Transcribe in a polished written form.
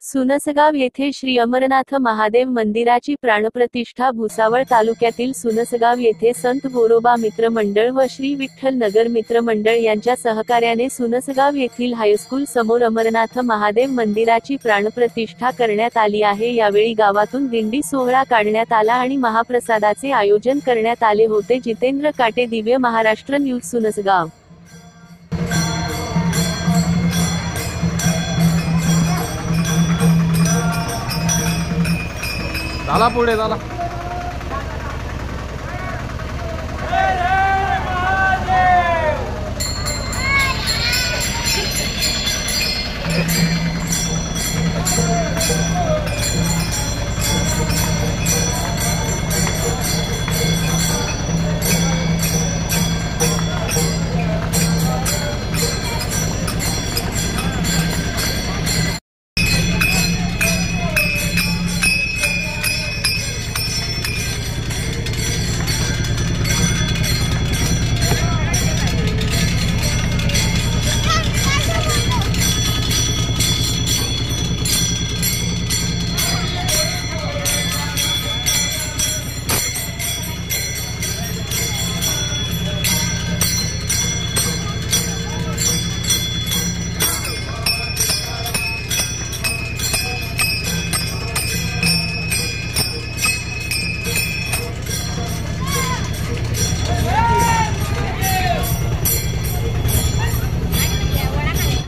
सुनसगाव येथे श्री अमरनाथ महादेव मंदिराची प्राणप्रतिष्ठा। भुसावळ तालुक्यातील सुनसगाव येथे संत गोरोबा मित्र मंडळ व श्री विठ्ठल नगर मित्र मंडळ यांच्या सहकार्याने सुनसगाव येथील हायस्कूल समोर अमरनाथ महादेव मंदिराची प्राणप्रतिष्ठा करण्यात आली आहे। यावेळी गावातून दिंडी सोहळा काढण्यात आला आणि महाप्रसादाचे आयोजन करण्यात आले होते। जितेंद्र काटे, दिव्य महाराष्ट्र न्यूज, सुनसगाव। झाला पुढे झाला।